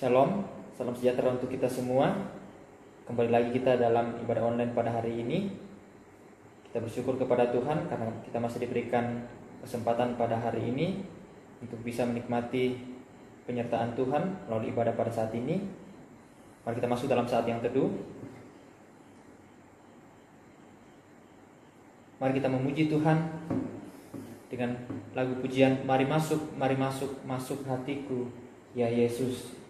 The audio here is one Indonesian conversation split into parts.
Shalom, salam sejahtera untuk kita semua. Kembali lagi kita dalam ibadah online pada hari ini. Kita bersyukur kepada Tuhan karena kita masih diberikan kesempatan pada hari ini untuk bisa menikmati penyertaan Tuhan melalui ibadah pada saat ini. Mari kita masuk dalam saat yang teduh. Mari kita memuji Tuhan dengan lagu pujian, mari masuk, masuk hatiku, ya Yesus.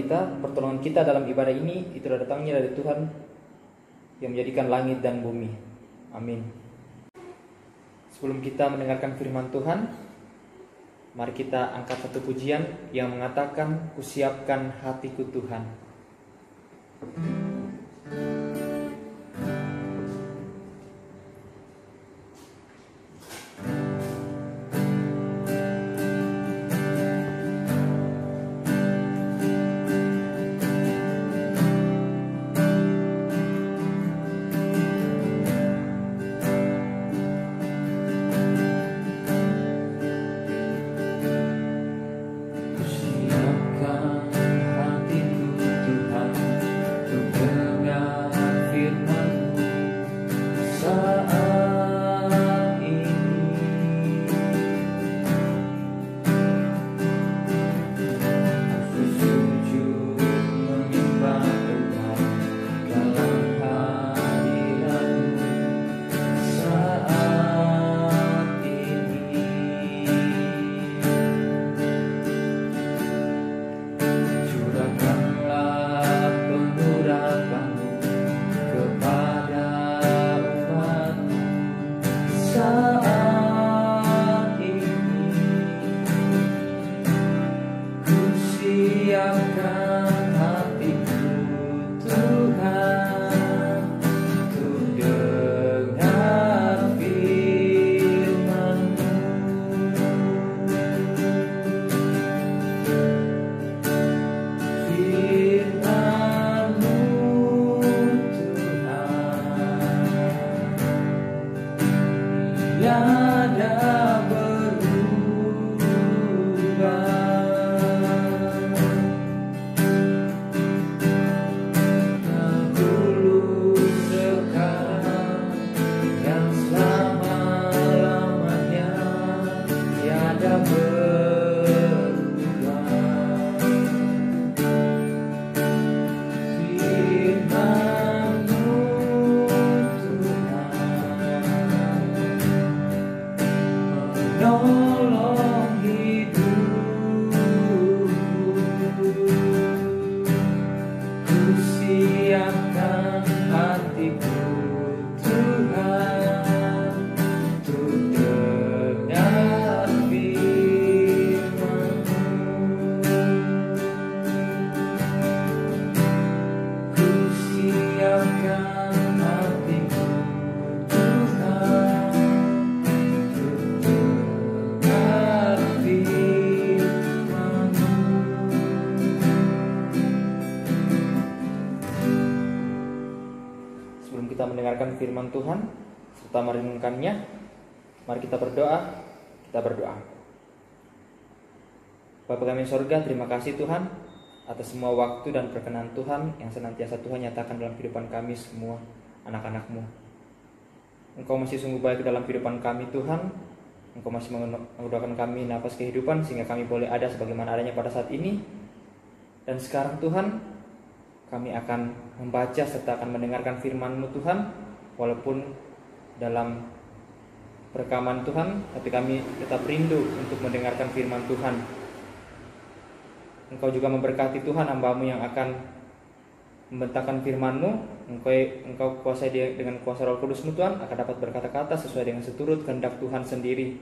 Pertolongan kita dalam ibadah ini itu datangnya dari Tuhan yang menjadikan langit dan bumi. Amin. Sebelum kita mendengarkan firman Tuhan, mari kita angkat satu pujian yang mengatakan, kusiapkan hatiku Tuhan. Siapkan hatiku Tuhan, mendengarkan firman Tuhan serta merenungkannya. Mari kita berdoa. Kita berdoa. Bapa kami di sorga, terima kasih Tuhan atas semua waktu dan perkenan Tuhan yang senantiasa Tuhan nyatakan dalam kehidupan kami semua anak-anak-Mu. Engkau masih sungguh baik dalam kehidupan kami Tuhan. Engkau masih mengudahkan kami nafas kehidupan sehingga kami boleh ada sebagaimana adanya pada saat ini. Dan sekarang Tuhan, kami akan membaca serta akan mendengarkan firman-Mu Tuhan, walaupun dalam perekaman Tuhan, tapi kami tetap rindu untuk mendengarkan firman Tuhan. Engkau juga memberkati Tuhan hamba-Mu yang akan membentangkan firman-Mu. Engkau kuasai dengan kuasa Roh Kudus-Mu Tuhan, akan dapat berkata-kata sesuai dengan seturut kehendak Tuhan sendiri.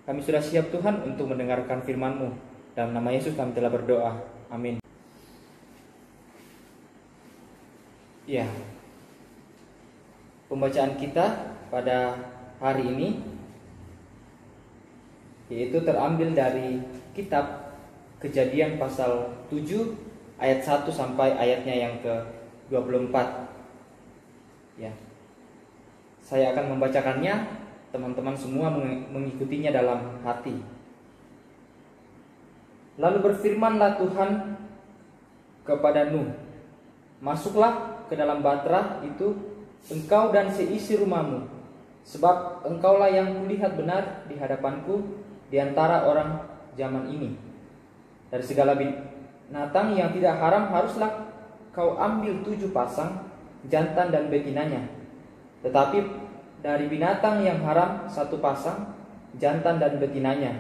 Kami sudah siap Tuhan untuk mendengarkan firman-Mu. Dalam nama Yesus kami telah berdoa. Amin. Ya, pembacaan kita pada hari ini yaitu terambil dari kitab Kejadian pasal 7 ayat 1 sampai ayatnya yang ke-24. Ya. Saya akan membacakannya, teman-teman semua mengikutinya dalam hati. Lalu berfirmanlah Tuhan kepada Nuh, masuklah ke dalam batra itu, engkau dan seisi rumahmu, sebab engkaulah yang kulihat benar di hadapanku di antara orang zaman ini. Dari segala binatang yang tidak haram haruslah kau ambil 7 pasang, jantan dan betinanya. Tetapi dari binatang yang haram 1 pasang, jantan dan betinanya.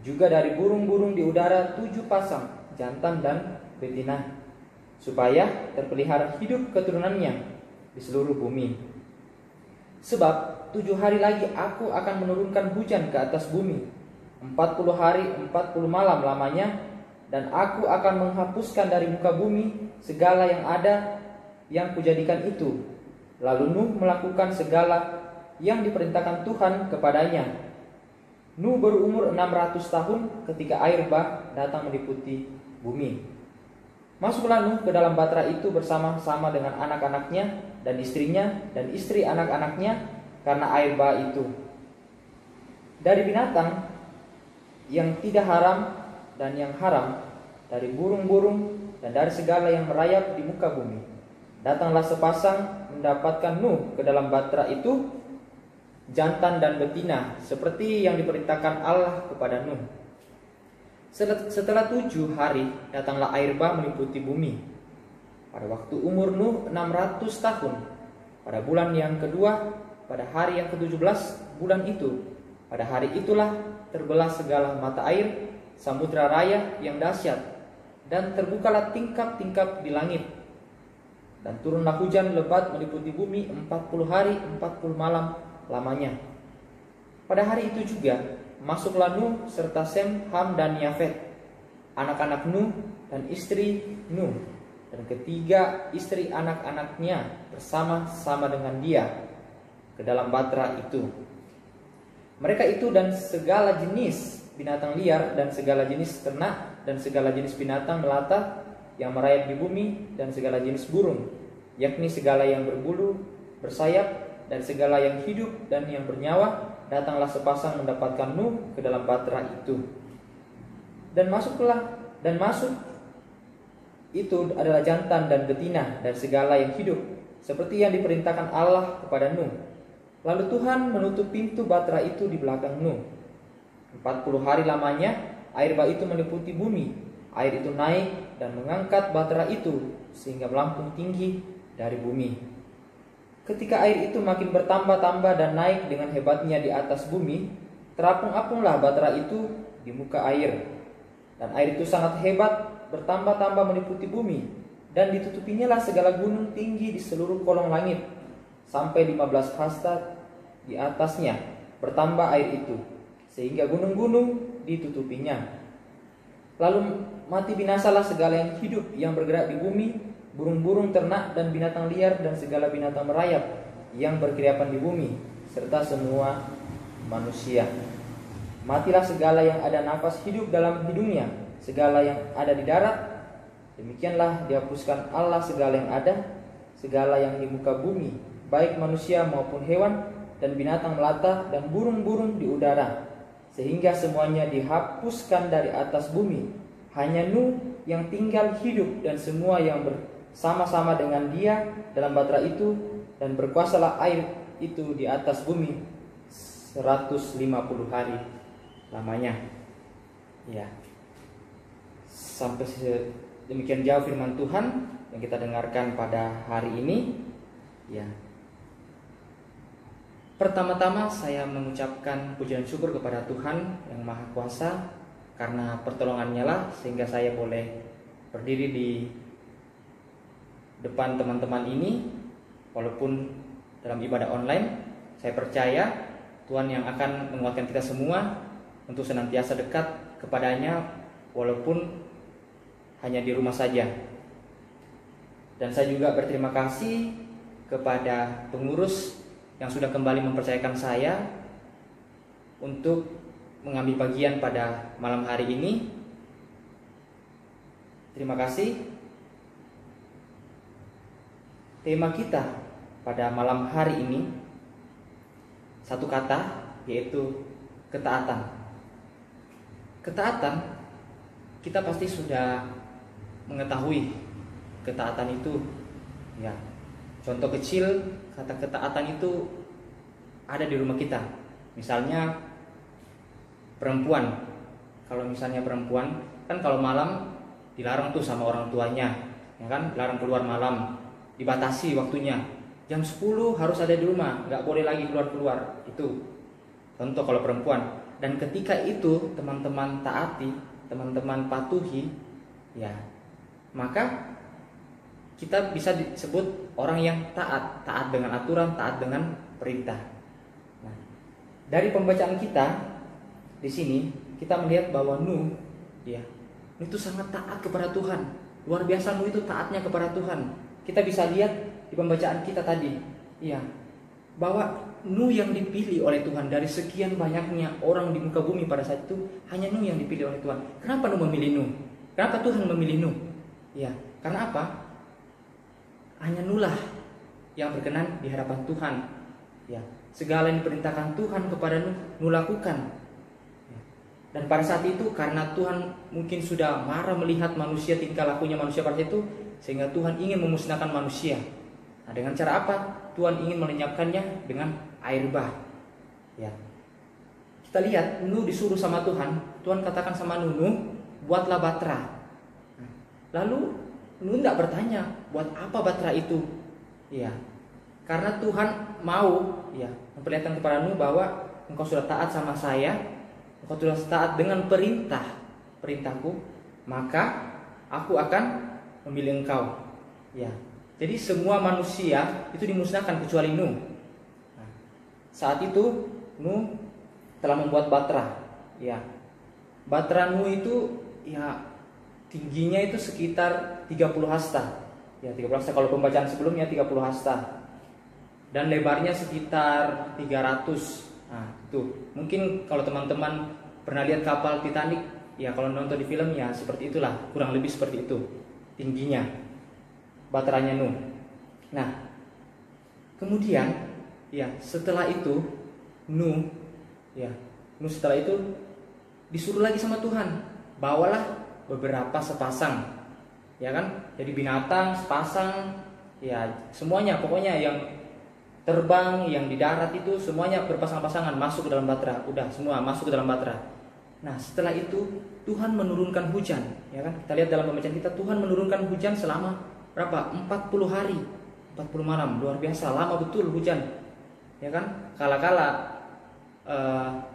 Juga dari burung-burung di udara 7 pasang, jantan dan betina, supaya terpelihara hidup keturunannya di seluruh bumi. Sebab 7 hari lagi aku akan menurunkan hujan ke atas bumi, 40 hari 40 malam lamanya, dan aku akan menghapuskan dari muka bumi segala yang ada yang kujadikan itu. Lalu Nuh melakukan segala yang diperintahkan Tuhan kepadanya. Nuh berumur 600 tahun ketika air bah datang meliputi bumi. Masuklah Nuh ke dalam batra itu bersama-sama dengan anak-anaknya dan istrinya dan istri anak-anaknya karena air bah itu. Dari binatang yang tidak haram dan yang haram, dari burung-burung dan dari segala yang merayap di muka bumi, datanglah sepasang mendapatkan Nuh ke dalam batra itu, jantan dan betina, seperti yang diperintahkan Allah kepada Nuh. Setelah 7 hari, datanglah air bah meliputi bumi. Pada waktu umur Nuh 600 tahun, pada bulan yang kedua, pada hari yang ke-17 bulan itu, pada hari itulah terbelah segala mata air samudra raya yang dahsyat, dan terbukalah tingkap-tingkap di langit. Dan turunlah hujan lebat meliputi bumi 40 hari 40 malam lamanya. Pada hari itu juga masuklah Nuh serta Sem, Ham dan Yafet, anak-anak Nuh dan istri Nuh, dan ketiga istri anak-anaknya bersama-sama dengan dia ke dalam batra itu. Mereka itu dan segala jenis binatang liar dan segala jenis ternak dan segala jenis binatang melata yang merayap di bumi dan segala jenis burung, yakni segala yang berbulu, bersayap dan segala yang hidup dan yang bernyawa, datanglah sepasang mendapatkan Nuh ke dalam batra itu. Dan masuk itu adalah jantan dan betina dan segala yang hidup, seperti yang diperintahkan Allah kepada Nuh. Lalu Tuhan menutup pintu batra itu di belakang Nuh. 40 hari lamanya air bah itu meliputi bumi. Air itu naik dan mengangkat batra itu sehingga melambung tinggi dari bumi. Ketika air itu makin bertambah-tambah dan naik dengan hebatnya di atas bumi, terapung-apunglah batra itu di muka air. Dan air itu sangat hebat, bertambah-tambah meliputi bumi, dan ditutupinyalah segala gunung tinggi di seluruh kolong langit, sampai 15 hasta di atasnya bertambah air itu, sehingga gunung-gunung ditutupinya. Lalu mati binasalah segala yang hidup yang bergerak di bumi, burung-burung, ternak dan binatang liar dan segala binatang merayap yang berkeriapan di bumi, serta semua manusia. Matilah segala yang ada nafas hidup dalam hidungnya, segala yang ada di darat. Demikianlah dihapuskan Allah segala yang ada, segala yang di muka bumi, baik manusia maupun hewan dan binatang melata dan burung-burung di udara, sehingga semuanya dihapuskan dari atas bumi. Hanya Nuh yang tinggal hidup dan semua yang bersama-sama dengan dia dalam bahtera itu, dan berkuasalah air itu di atas bumi 150 hari lamanya. Ya. Sampai demikian jauh firman Tuhan yang kita dengarkan pada hari ini. Ya. Pertama-tama saya mengucapkan puji dan syukur kepada Tuhan yang Maha Kuasa, karena pertolongannya lah sehingga saya boleh berdiri di depan teman-teman ini. Walaupun dalam ibadah online, saya percaya Tuhan yang akan menguatkan kita semua untuk senantiasa dekat kepadanya walaupun hanya di rumah saja. Dan saya juga berterima kasih kepada pengurus yang sudah kembali mempercayakan saya untuk mengambil bagian pada malam hari ini. Terima kasih. Tema kita pada malam hari ini satu kata, yaitu ketaatan. Ketaatan, kita pasti sudah mengetahui ketaatan itu. Ya, contoh kecil kata ketaatan itu ada di rumah kita. Misalnya perempuan, kalau misalnya perempuan kan kalau malam dilarang tuh sama orang tuanya, ya kan, dilarang keluar malam, dibatasi waktunya, jam 10 harus ada di rumah, nggak boleh lagi keluar-keluar. Itu contoh kalau perempuan. Dan ketika itu teman-teman taati, teman-teman patuhi, ya maka kita bisa disebut orang yang taat, taat dengan aturan, taat dengan perintah. Nah, dari pembacaan kita di sini kita melihat bahwa Nuh, ya, Nuh itu sangat taat kepada Tuhan. Luar biasa Nuh itu taatnya kepada Tuhan. Kita bisa lihat di pembacaan kita tadi, ya, bahwa Nuh yang dipilih oleh Tuhan dari sekian banyaknya orang di muka bumi pada saat itu, hanya Nuh yang dipilih oleh Tuhan. Kenapa Nuh memilih Nuh? Kenapa Tuhan memilih Nuh? Ya, karena apa? Hanya Nuh lah yang berkenan di hadapan Tuhan. Ya, segala yang diperintahkan Tuhan kepada Nuh, Nuh lakukan. Ya. Dan pada saat itu karena Tuhan mungkin sudah marah melihat manusia, tingkah lakunya manusia pada saat itu, sehingga Tuhan ingin memusnahkan manusia. Nah, dengan cara apa? Tuhan ingin melenyapkannya dengan air bah. Ya. Kita lihat Nuh disuruh sama Tuhan. Tuhan katakan sama Nuh, Nuh, buatlah bahtera. Nah, lalu Nuh tidak bertanya buat apa bahtera itu. Ya. Karena Tuhan mau, ya, memperlihatkan kepada Nuh bahwa engkau sudah taat sama saya, engkau sudah taat dengan perintahku, maka aku akan memilih engkau. Ya. Jadi semua manusia itu dimusnahkan kecuali Nuh. Nah, saat itu Nuh telah membuat bahtera. Ya. Bahtera Nuh itu, ya, tingginya itu sekitar 30 hasta. Ya, 30 hasta, kalau pembacaan sebelumnya 30 hasta. Dan lebarnya sekitar 300. Nah, itu. Mungkin kalau teman-teman pernah lihat kapal Titanic, ya kalau nonton di film ya seperti itulah, kurang lebih seperti itu tingginya baterainya Nuh. Nah, kemudian ya setelah itu Nuh setelah itu disuruh lagi sama Tuhan, bawalah beberapa sepasang, ya kan? Jadi binatang sepasang, ya semuanya pokoknya yang terbang, yang di darat itu semuanya berpasang-pasangan masuk ke dalam bahtera. Udah semua masuk ke dalam bahtera. Nah, setelah itu Tuhan menurunkan hujan, ya kan? Kita lihat dalam pembacaan kita, Tuhan menurunkan hujan selama berapa? 40 hari, 40 malam. Luar biasa, lama betul hujan. Ya kan? Kala-kala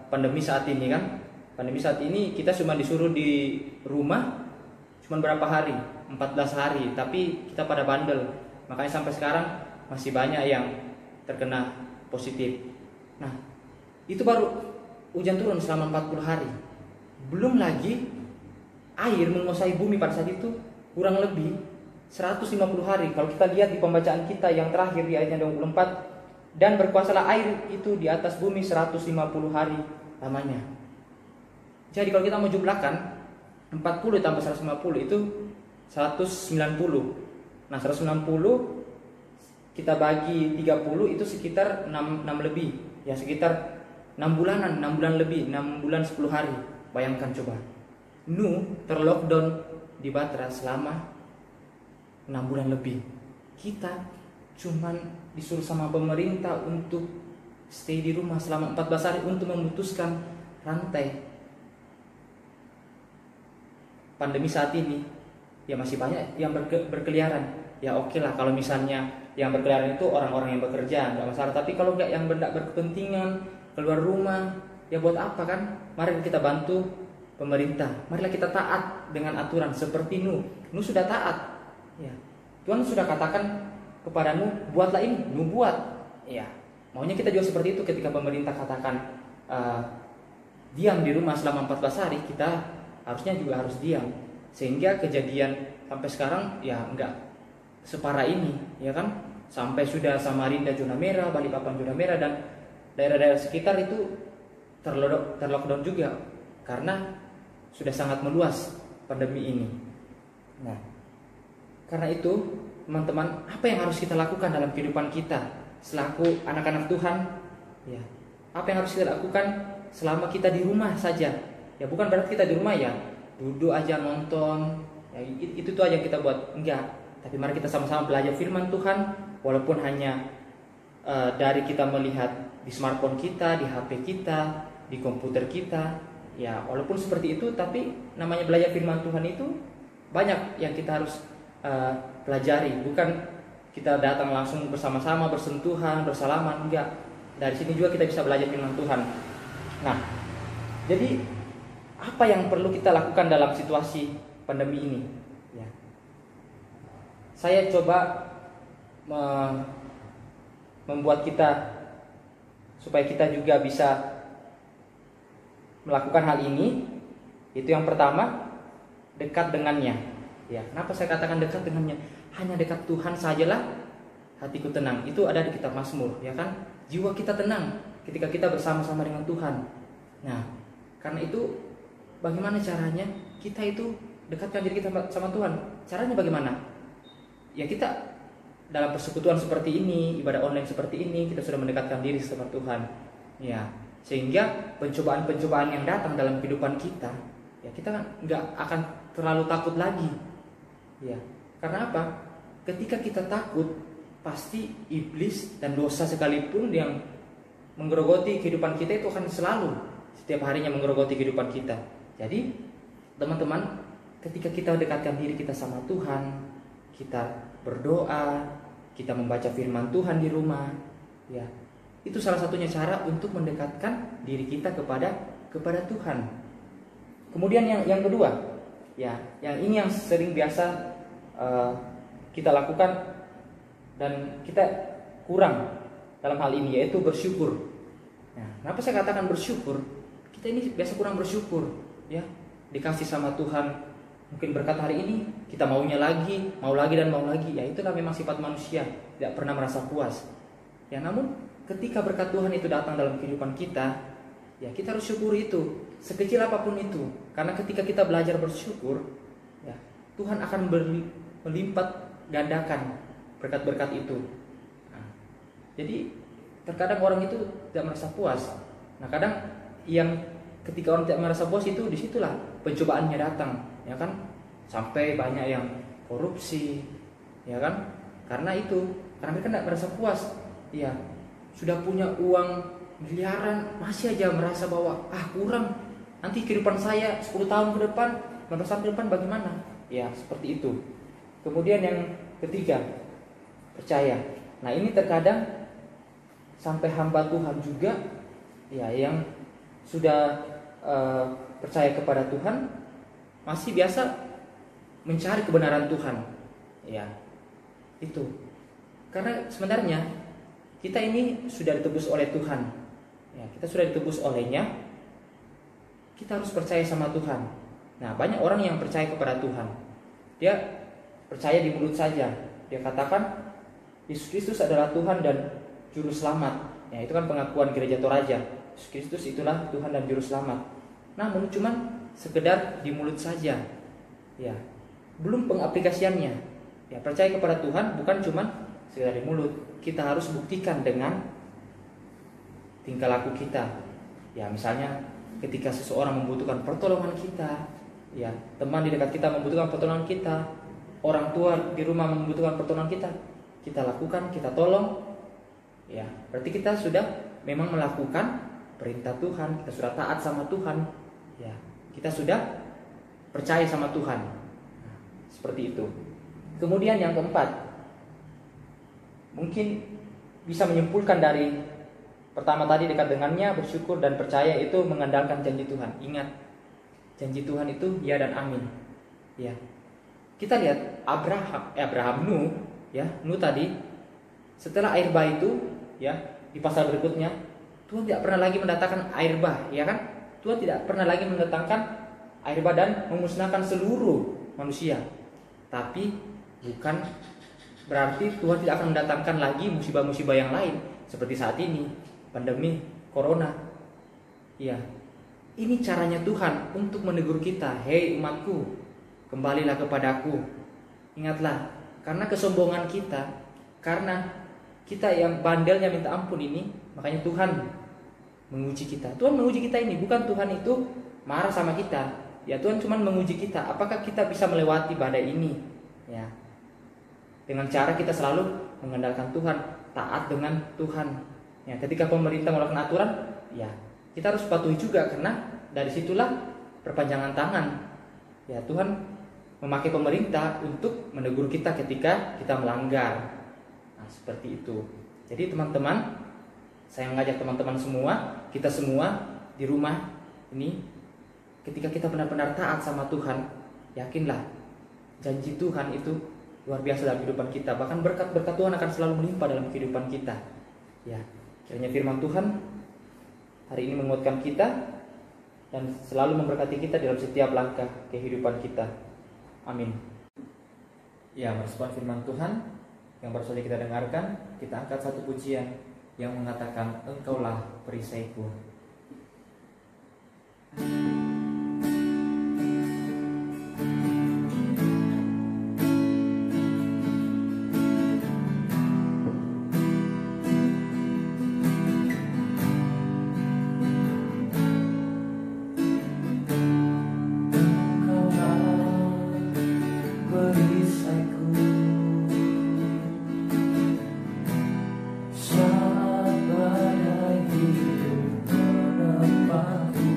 pandemi saat ini kan? Pandemi saat ini kita cuma disuruh di rumah cuma berapa hari? 14 hari, tapi kita pada bandel. Makanya sampai sekarang masih banyak yang terkena positif. Nah, itu baru hujan turun selama 40 hari. Belum lagi air menguasai bumi pada saat itu kurang lebih 150 hari. Kalau kita lihat di pembacaan kita yang terakhir di ayatnya 24, dan berkuasalah air itu di atas bumi 150 hari lamanya. Jadi kalau kita mau jumlahkan 40 tambah 150 itu 190. Nah, 190 kita bagi 30 itu sekitar 6 lebih. Ya sekitar 6 bulanan, 6 bulan lebih, 6 bulan 10 hari. Bayangkan coba. Nuh terlockdown di Batra selama 6 bulan lebih. Kita cuman disuruh sama pemerintah untuk stay di rumah selama 14 hari untuk memutuskan rantai pandemi saat ini. Ya masih banyak yang berkeliaran. Ya oke lah kalau misalnya yang berkeliaran itu orang-orang yang bekerja, nggak masalah. Tapi kalau nggak yang tidak berkepentingan keluar rumah, ya buat apa kan? Mari kita bantu pemerintah. Marilah kita taat dengan aturan seperti Nuh. Nuh sudah taat. Ya. Tuhan sudah katakan kepada Nuh, buatlah ini. Nuh buat. Ya. Maunya kita juga seperti itu ketika pemerintah katakan diam di rumah selama 14 hari, kita harusnya juga harus diam. Sehingga kejadian sampai sekarang ya enggak separah ini, ya kan? Sampai sudah Samarinda zona merah, Balikpapan zona merah, dan daerah-daerah sekitar itu terlockdown juga karena sudah sangat meluas pandemi ini. Nah, karena itu teman-teman, apa yang harus kita lakukan dalam kehidupan kita selaku anak-anak Tuhan? Ya, apa yang harus kita lakukan selama kita di rumah saja? Ya bukan berarti kita di rumah ya duduk aja nonton, ya, itu tuh aja yang kita buat, enggak. Tapi mari kita sama-sama belajar firman Tuhan, walaupun hanya dari kita melihat di smartphone kita, di HP kita, di komputer kita. Ya walaupun seperti itu, tapi namanya belajar firman Tuhan itu banyak yang kita harus pelajari. Bukan kita datang langsung bersama-sama bersentuhan, bersalaman, enggak. Dari sini juga kita bisa belajar firman Tuhan. Nah, jadi apa yang perlu kita lakukan dalam situasi pandemi ini? Ya. Saya coba membuat kita supaya kita juga bisa melakukan hal ini. Itu yang pertama, dekat dengannya. Ya, kenapa saya katakan dekat dengannya? Hanya dekat Tuhan sajalah hatiku tenang. Itu ada di kitab Mazmur, ya kan? Jiwa kita tenang ketika kita bersama-sama dengan Tuhan. Nah, karena itu bagaimana caranya kita itu dekatkan diri kita sama Tuhan? Caranya bagaimana? Ya kita dalam persekutuan seperti ini, ibadah online seperti ini, kita sudah mendekatkan diri sama Tuhan. Ya, sehingga pencobaan-pencobaan yang datang dalam kehidupan kita, ya kita nggak akan terlalu takut lagi. Ya, karena apa? Ketika kita takut, pasti iblis dan dosa sekalipun yang menggerogoti kehidupan kita itu akan selalu setiap harinya menggerogoti kehidupan kita. Jadi teman-teman, ketika kita dekatkan diri kita sama Tuhan, kita berdoa, kita membaca firman Tuhan di rumah, ya itu salah satunya cara untuk mendekatkan diri kita kepada Tuhan. Kemudian yang kedua, ya yang ini yang sering biasa kita lakukan dan kita kurang dalam hal ini, yaitu bersyukur. Nah, kenapa saya katakan bersyukur? Kita ini biasa kurang bersyukur, ya. Dikasih sama Tuhan mungkin berkat hari ini, kita maunya lagi, mau lagi dan mau lagi. Ya itulah memang sifat manusia, tidak pernah merasa puas. Ya namun ketika berkat Tuhan itu datang dalam kehidupan kita, ya kita harus syukuri itu, sekecil apapun itu. Karena ketika kita belajar bersyukur, ya Tuhan akan melipat gandakan berkat-berkat itu. Nah, jadi terkadang orang itu tidak merasa puas. Nah kadang yang ketika orang tidak merasa puas itu, disitulah pencobaannya datang, ya kan? Sampai banyak yang korupsi, ya kan? Karena mereka tidak merasa puas. Ya sudah punya uang miliaran, masih aja merasa bahwa kurang. Nanti kehidupan saya 10 tahun ke depan, 15 tahun ke depan bagaimana? Ya seperti itu. Kemudian yang ketiga, percaya. Nah ini terkadang sampai hamba Tuhan juga, ya yang sudah percaya kepada Tuhan masih biasa mencari kebenaran Tuhan. Ya itu karena sebenarnya kita ini sudah ditebus oleh Tuhan. Ya kita sudah ditebus olehnya. Kita harus percaya sama Tuhan. Nah banyak orang yang percaya kepada Tuhan, dia percaya di mulut saja. Dia katakan Yesus Kristus adalah Tuhan dan Juru Selamat. Ya itu kan pengakuan gereja Toraja. Yesus Kristus itulah Tuhan dan Juru Selamat. Namun cuman sekedar di mulut saja. Ya, belum pengaplikasiannya. Ya percaya kepada Tuhan bukan cuman sekedar di mulut, kita harus buktikan dengan tingkah laku kita. Ya, misalnya ketika seseorang membutuhkan pertolongan kita, ya, teman di dekat kita membutuhkan pertolongan kita, orang tua di rumah membutuhkan pertolongan kita lakukan, kita tolong. Ya, berarti kita sudah memang melakukan perintah Tuhan, kita sudah taat sama Tuhan. Ya, kita sudah percaya sama Tuhan. Nah, seperti itu. Kemudian yang keempat, mungkin bisa menyimpulkan dari pertama tadi dekat dengannya, bersyukur dan percaya itu mengandalkan janji Tuhan. Ingat, janji Tuhan itu ya dan amin. Ya. Kita lihat Abraham Nuh, ya, Nuh tadi setelah air bah itu, ya, di pasal berikutnya Tuhan tidak pernah lagi mendatangkan air bah, ya kan? Tuhan tidak pernah lagi mendatangkan air bah dan memusnahkan seluruh manusia. Tapi bukan berarti Tuhan tidak akan mendatangkan lagi musibah-musibah yang lain seperti saat ini, pandemi corona. Ya. Ini caranya Tuhan untuk menegur kita. Hei umatku, kembalilah kepadaku. Ingatlah, karena kesombongan kita, karena kita yang bandelnya minta ampun ini, makanya Tuhan menguji kita. Tuhan menguji kita ini, bukan Tuhan itu marah sama kita. Ya, Tuhan cuma menguji kita. Apakah kita bisa melewati badai ini? Ya. Dengan cara kita selalu mengandalkan Tuhan, taat dengan Tuhan. Ya, ketika pemerintah melakukan aturan, ya, kita harus patuhi juga, karena dari situlah perpanjangan tangan. Ya, Tuhan memakai pemerintah untuk menegur kita ketika kita melanggar. Nah, seperti itu. Jadi teman-teman, saya mengajak teman-teman semua, kita semua di rumah ini, ketika kita benar-benar taat sama Tuhan, yakinlah janji Tuhan itu luar biasa dalam kehidupan kita. Bahkan berkat-berkat Tuhan akan selalu melimpah dalam kehidupan kita. Ya, kiranya firman Tuhan hari ini menguatkan kita dan selalu memberkati kita dalam setiap langkah kehidupan kita. Amin. Ya, merespon firman Tuhan yang baru saja kita dengarkan, kita angkat satu pujian yang mengatakan, Engkaulah perisaiku. Saat badai hidup menempaku,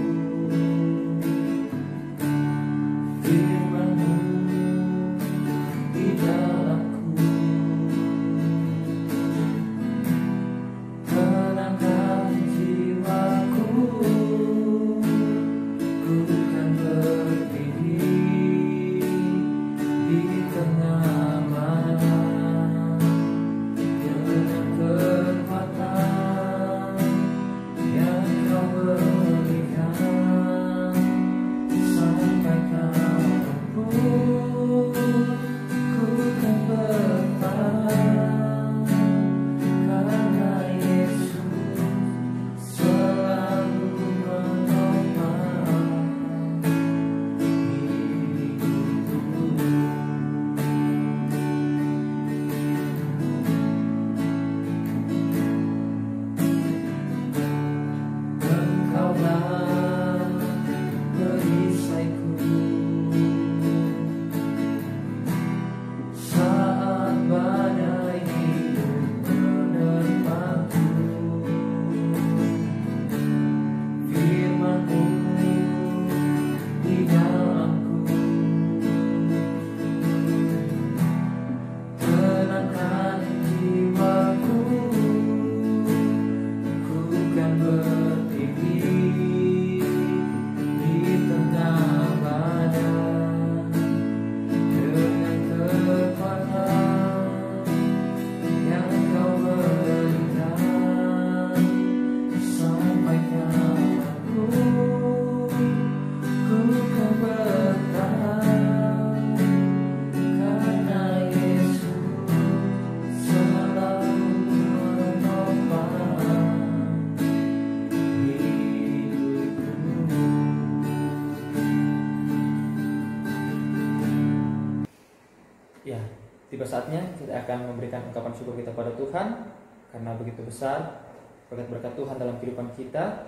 saatnya kita akan memberikan ungkapan syukur kita pada Tuhan karena begitu besar berkat-berkat Tuhan dalam kehidupan kita.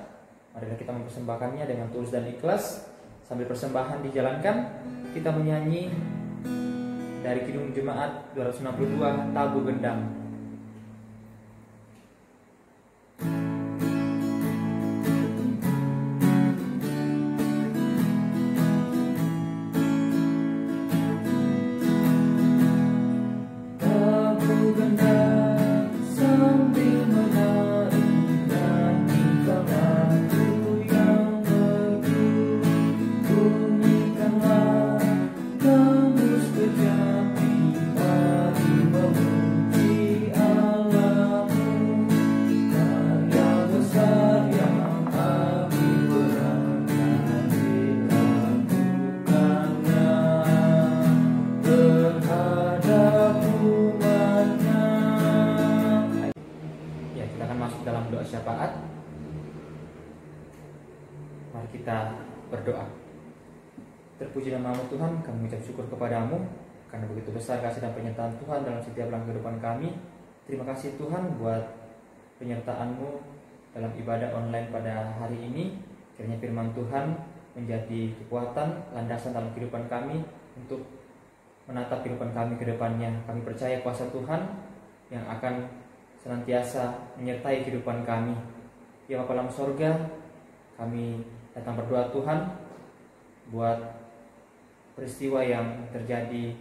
Marilah kita mempersembahkannya dengan tulus dan ikhlas. Sambil persembahan dijalankan, kita menyanyi dari Kidung Jemaat 262 Tabu Gendang. Syafaat. Mari kita berdoa. Terpuji nama-Mu Tuhan, kami mengucap syukur kepadamu karena begitu besar kasih dan penyertaan Tuhan dalam setiap langkah kehidupan kami. Terima kasih Tuhan buat penyertaan-Mu dalam ibadah online pada hari ini. Kiranya firman Tuhan menjadi kekuatan, landasan dalam kehidupan kami untuk menatap kehidupan kami ke depannya. Kami percaya kuasa Tuhan yang akan senantiasa menyertai kehidupan kami. Ya Bapa dalam sorga, kami datang berdoa Tuhan buat peristiwa yang terjadi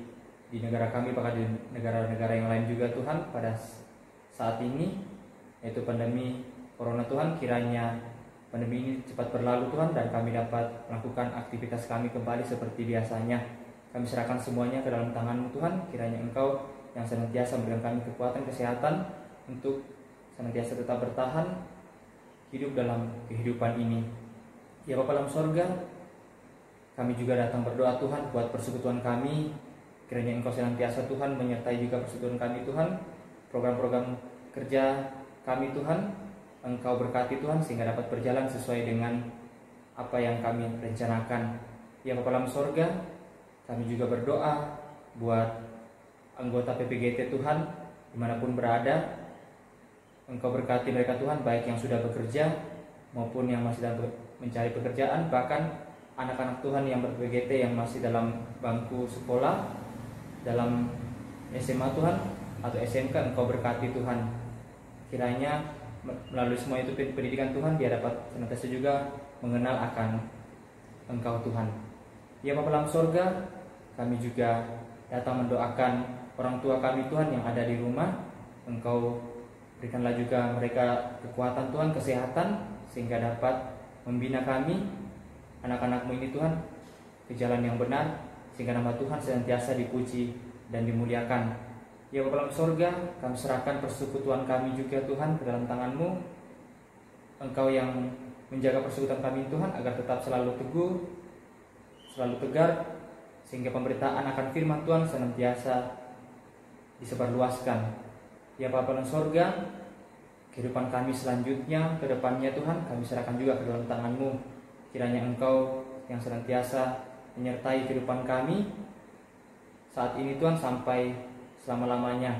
di negara kami, bahkan di negara-negara yang lain juga Tuhan pada saat ini, yaitu pandemi Corona Tuhan. Kiranya pandemi ini cepat berlalu Tuhan dan kami dapat melakukan aktivitas kami kembali seperti biasanya. Kami serahkan semuanya ke dalam tangan-Mu Tuhan. Kiranya Engkau yang senantiasa memberikan kami kekuatan, kesehatan untuk senantiasa tetap bertahan hidup dalam kehidupan ini. Ya Bapa dalam sorga, kami juga datang berdoa Tuhan buat persekutuan kami. Kiranya Engkau senantiasa Tuhan menyertai juga persekutuan kami Tuhan. Program-program kerja kami Tuhan, Engkau berkati Tuhan sehingga dapat berjalan sesuai dengan apa yang kami rencanakan. Ya Bapa dalam sorga, kami juga berdoa buat anggota PPGT Tuhan dimanapun berada. Engkau berkati mereka Tuhan, baik yang sudah bekerja maupun yang masih dalam mencari pekerjaan, bahkan anak-anak Tuhan yang ber-PPGT yang masih dalam bangku sekolah, dalam SMA Tuhan atau SMK. Engkau berkati Tuhan. Kiranya melalui semua itu pendidikan Tuhan, dia dapat senantiasa juga mengenal akan Engkau Tuhan. Ya Bapa dalam sorga, kami juga datang mendoakan orang tua kami Tuhan yang ada di rumah. Engkau berikanlah juga mereka kekuatan Tuhan, kesehatan, sehingga dapat membina kami, anak-anak-Mu ini Tuhan, ke jalan yang benar, sehingga nama Tuhan senantiasa dipuji dan dimuliakan. Ya Bapa dalam sorga, kami serahkan persekutuan kami juga Tuhan ke dalam tangan-Mu. Engkau yang menjaga persekutuan kami Tuhan agar tetap selalu teguh, selalu tegar, sehingga pemberitaan akan firman Tuhan senantiasa disebarluaskan. Ya Bapa dalam sorga, kehidupan kami selanjutnya ke depannya Tuhan, kami serahkan juga ke dalam tangan-Mu. Kiranya Engkau yang senantiasa menyertai kehidupan kami saat ini Tuhan sampai selama-lamanya.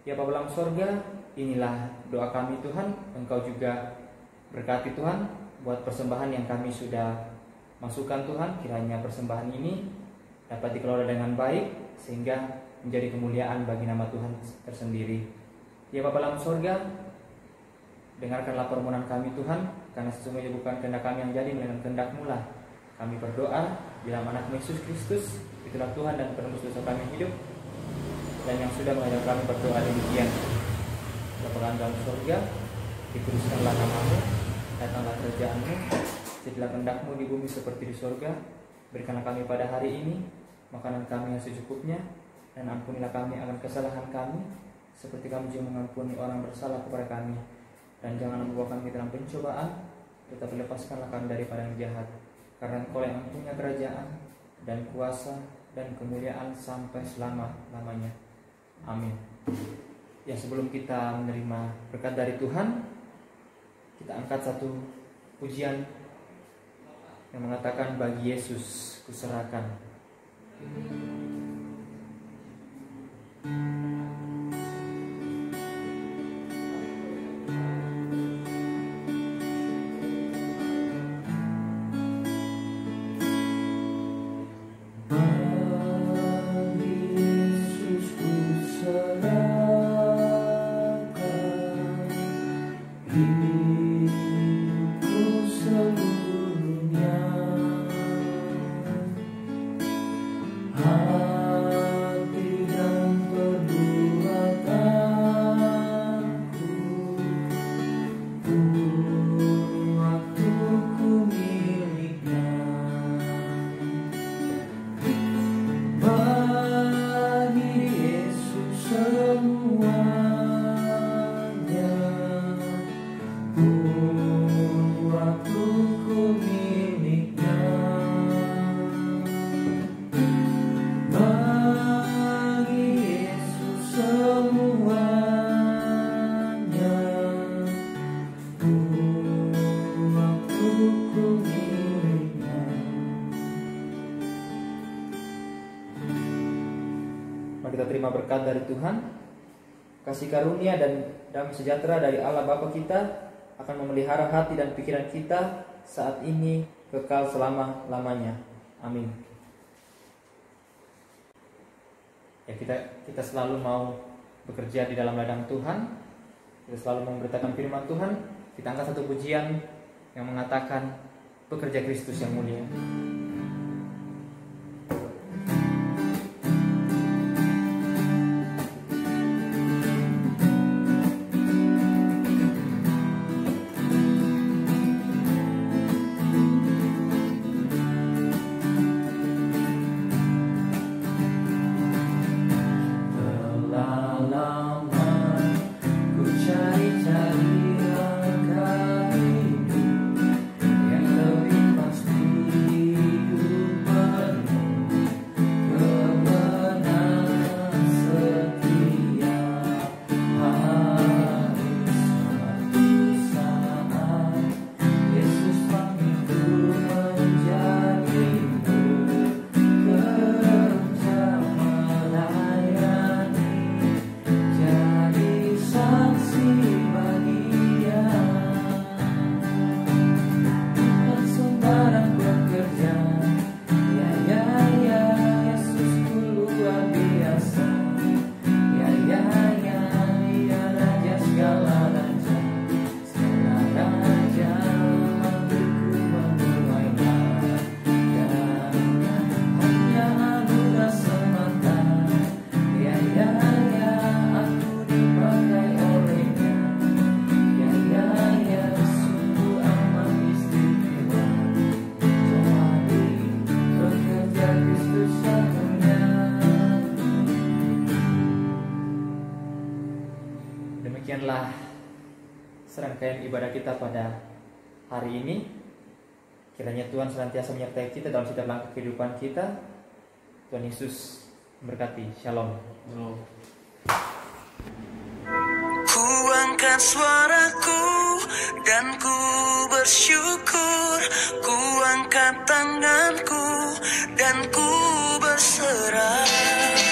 Ya Bapa dalam sorga, inilah doa kami Tuhan. Engkau juga berkati Tuhan buat persembahan yang kami sudah masukkan Tuhan. Kiranya persembahan ini dapat dikelola dengan baik sehingga menjadi kemuliaan bagi nama Tuhan tersendiri. Ya Bapa dalam sorga, dengarkanlah permohonan kami Tuhan, karena sesungguhnya bukan kehendak kami yang jadi, melainkan kehendak-Mu lah. Kami berdoa di dalam anak Yesus Kristus, itulah Tuhan dan penebus dosa kami hidup, dan yang sudah mengajar kami berdoa demikian. Bapa dalam sorga, dikuduskanlah nama-Mu, datanglah kerajaan-Mu, jadilah kehendak-Mu di bumi seperti di sorga. Berikanlah kami pada hari ini makanan kami yang secukupnya, dan ampunilah kami akan kesalahan kami, seperti kami juga mengampuni orang bersalah kepada kami. Dan jangan membawa kami dalam pencobaan, tetapi lepaskanlah kami daripada yang jahat. Karena Engkau yang punya kerajaan dan kuasa dan kemuliaan sampai selama-lamanya. Amin. Ya, sebelum kita menerima berkat dari Tuhan, kita angkat satu pujian yang mengatakan, bagi Yesus kuserahkan. Kita terima berkat dari Tuhan, kasih karunia dan damai sejahtera dari Allah Bapa kita akan memelihara hati dan pikiran kita saat ini kekal selama-lamanya. Amin. Ya, kita selalu mau bekerja di dalam ladang Tuhan. Kita selalu memberitakan firman Tuhan. Kita angkat satu pujian yang mengatakan pekerja Kristus yang mulia. Demikianlah serangkaian ibadah kita pada hari ini. Kiranya Tuhan senantiasa menyertai kita dalam setiap langkah kehidupan kita. Tuhan Yesus memberkati. Shalom. Ku angkat suaraku dan ku bersyukur. Ku angkat tanganku dan ku berserah.